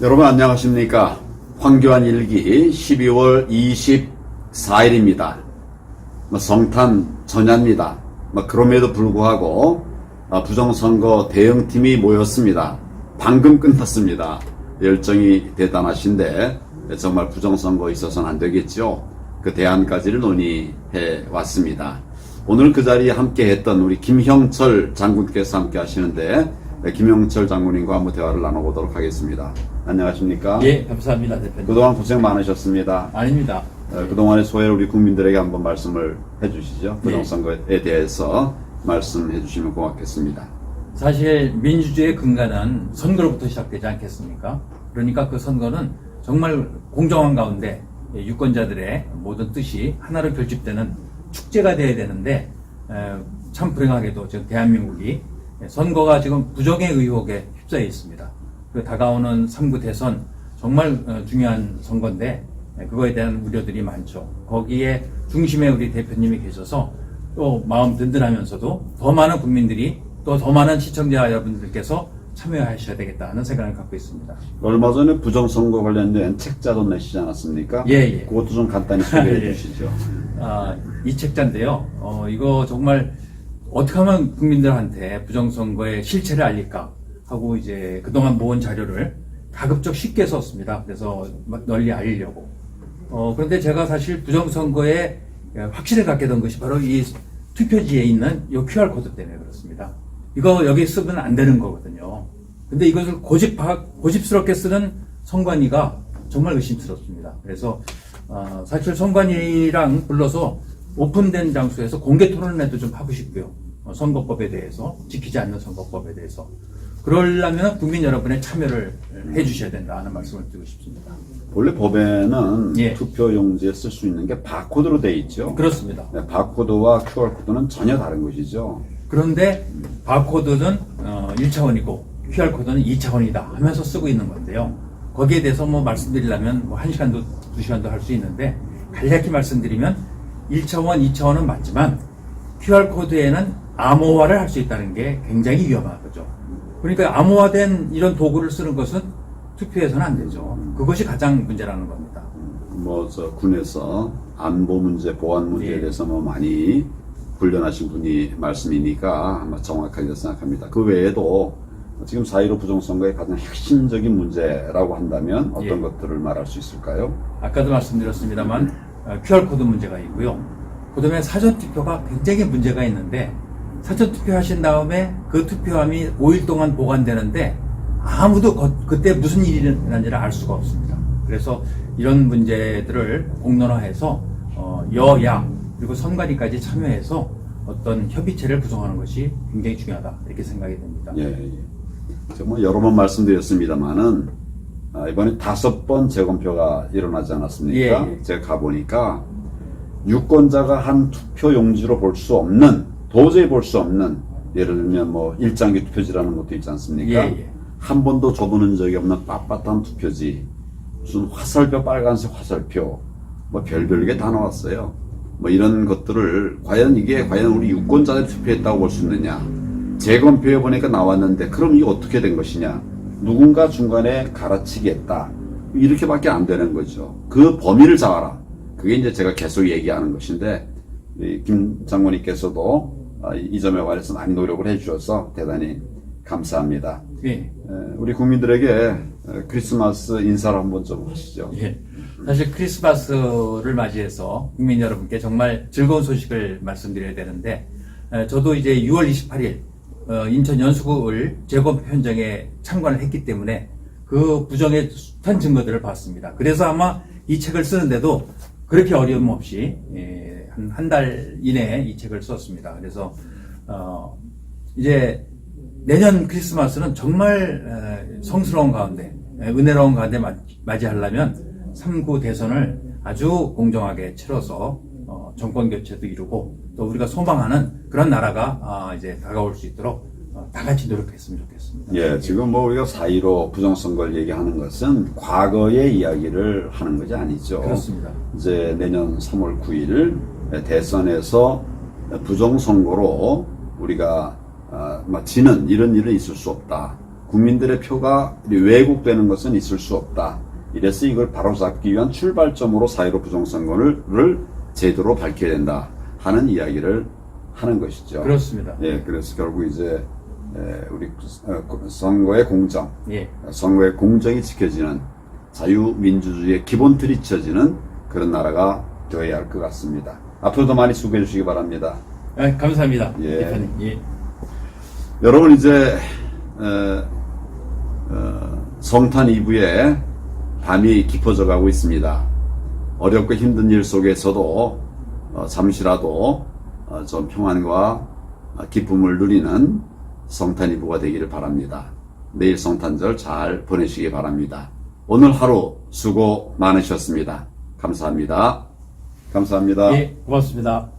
여러분 안녕하십니까. 황교안 일기 12월 24일입니다. 성탄 전야입니다. 그럼에도 불구하고 부정선거 대응팀이 모였습니다. 방금 끝났습니다. 열정이 대단하신데 정말 부정선거 있어서는 안 되겠죠. 그 대안까지를 논의해 왔습니다. 오늘 그 자리에 함께 했던 우리 김형철 장군께서 함께 하시는데 김형철 장군님과 한번 대화를 나눠보도록 하겠습니다. 안녕하십니까? 예, 감사합니다, 대표님. 그동안 고생 많으셨습니다. 아닙니다. 그동안의 소회를 우리 국민들에게 한번 말씀을 해주시죠. 부정선거에 대해서 말씀해 주시면 고맙겠습니다. 사실 민주주의의 근간은 선거로부터 시작되지 않겠습니까? 그러니까 그 선거는 정말 공정한 가운데 유권자들의 모든 뜻이 하나로 결집되는 축제가 되어야 되는데 참 불행하게도 지금 대한민국이 선거가 지금 부정의 의혹에 휩싸여 있습니다. 그 다가오는 3구 대선 정말 중요한 선거인데 그거에 대한 우려들이 많죠. 거기에 중심에 우리 대표님이 계셔서 또 마음 든든하면서도 더 많은 국민들이 또 더 많은 시청자 여러분들께서 참여하셔야 되겠다 하는 생각을 갖고 있습니다. 얼마 전에 부정선거 관련된 책자도 내시지 않았습니까? 예. 그것도 좀 간단히 소개해 예. 주시죠. 이 책자인데요. 이거 정말 어떻게 하면 국민들한테 부정선거의 실체를 알릴까 하고 이제 그동안 모은 자료를 가급적 쉽게 썼습니다. 그래서 널리 알리려고. 그런데 제가 사실 부정선거에 확신을 갖게 된 것이 바로 이 투표지에 있는 이 QR코드 때문에 그렇습니다. 이거 여기 쓰면 안 되는 거거든요. 근데 이것을 고집스럽게 쓰는 선관위가 정말 의심스럽습니다. 그래서 사실 선관위랑 불러서 오픈된 장소에서 공개 토론회도 좀 하고 싶고요. 선거법에 대해서, 지키지 않는 선거법에 대해서. 그러려면 국민 여러분의 참여를 해주셔야 된다 하는 말씀을 드리고 싶습니다. 원래 법에는 예. 투표용지에 쓸 수 있는 게 바코드로 되어 있죠. 그렇습니다. 네, 바코드와 QR코드는 전혀 다른 것이죠. 그런데 바코드는 1차원이고 QR코드는 2차원이다 하면서 쓰고 있는 건데요. 거기에 대해서 말씀드리려면 1시간도 2시간도 할 수 있는데 간략히 말씀드리면 1차원, 2차원은 맞지만 QR코드에는 암호화를 할 수 있다는 게 굉장히 위험한 거죠. 그러니까 암호화된 이런 도구를 쓰는 것은 투표에서는 안 되죠. 그것이 가장 문제라는 겁니다. 군에서 안보 문제, 보안 문제에 대해서 많이 훈련하신 분이 말씀이니까 아마 정확하게 생각합니다. 그 외에도 지금 4.15 부정선거의 가장 핵심적인 문제라고 한다면 어떤 것들을 말할 수 있을까요? 아까도 말씀드렸습니다만 QR코드 문제가 있고요. 그 다음에 사전투표가 굉장히 문제가 있는데 사전투표 하신 다음에 그 투표함이 5일 동안 보관되는데 아무도 그때 무슨 일이 일어난지를 알 수가 없습니다. 그래서 이런 문제들을 공론화해서 여야 그리고 선관위까지 참여해서 어떤 협의체를 구성하는 것이 굉장히 중요하다 이렇게 생각이 됩니다. 예. 정말 여러 번 말씀드렸습니다만은 이번에 5번 재검표가 일어나지 않았습니까? 예. 제가 가보니까 유권자가 한 투표용지로 볼 수 없는, 도저히 볼 수 없는, 예를 들면 일장기 투표지라는 것도 있지 않습니까? 예. 한 번도 줘보는 적이 없는 빳빳한 투표지, 무슨 화살표, 빨간색 화살표, 별별 게 다 나왔어요. 이런 것들을 과연 우리 유권자들 투표했다고 볼 수 있느냐? 재검표해 보니까 나왔는데 그럼 이게 어떻게 된 것이냐? 누군가 중간에 갈아치기 했다. 이렇게밖에 안 되는 거죠. 그 범위를 잡아라. 그게 이제 제가 계속 얘기하는 것인데 김 장관님께서도 이 점에 관해서 많이 노력을 해주셔서 대단히 감사합니다. 예. 우리 국민들에게 크리스마스 인사를 한번 좀 하시죠. 예. 사실 크리스마스를 맞이해서 국민 여러분께 정말 즐거운 소식을 말씀드려야 되는데 저도 이제 6월 28일 인천 연수구을 재검표 현장에 참관을 했기 때문에 그 부정의 숱한 증거들을 봤습니다. 그래서 아마 이 책을 쓰는데도 그렇게 어려움 없이 한 달 이내에 이 책을 썼습니다. 그래서 이제 내년 크리스마스는 정말 성스러운 가운데 은혜로운 가운데 맞이하려면 3구 대선을 아주 공정하게 치러서 정권 교체도 이루고 또 우리가 소망하는 그런 나라가 이제 다가올 수 있도록 다 같이 노력했으면 좋겠습니다. 예, 지금 우리가 4.15 부정선거를 얘기하는 것은 과거의 이야기를 하는 것이 아니죠. 그렇습니다. 이제 내년 3월 9일 대선에서 부정선거로 우리가 지는 이런 일은 있을 수 없다. 국민들의 표가 왜곡되는 것은 있을 수 없다. 이래서 이걸 바로잡기 위한 출발점으로 4.15 부정선거를 제도로 밝혀야 된다 하는 이야기를 하는 것이죠. 그렇습니다. 예, 그래서 결국 이제 우리 선거의 공정, 예. 선거의 공정이 지켜지는 자유민주주의의 기본 틀이 쳐지는 그런 나라가 되어야 할 것 같습니다. 앞으로도 많이 수고해 주시기 바랍니다. 아, 감사합니다. 예. 대표님. 예. 여러분 이제 성탄 이브에 밤이 깊어져 가고 있습니다. 어렵고 힘든 일 속에서도 잠시라도 좀 평안과 기쁨을 누리는 성탄 이브가 되기를 바랍니다. 내일 성탄절 잘 보내시기 바랍니다. 오늘 하루 수고 많으셨습니다. 감사합니다. 감사합니다. 예, 고맙습니다.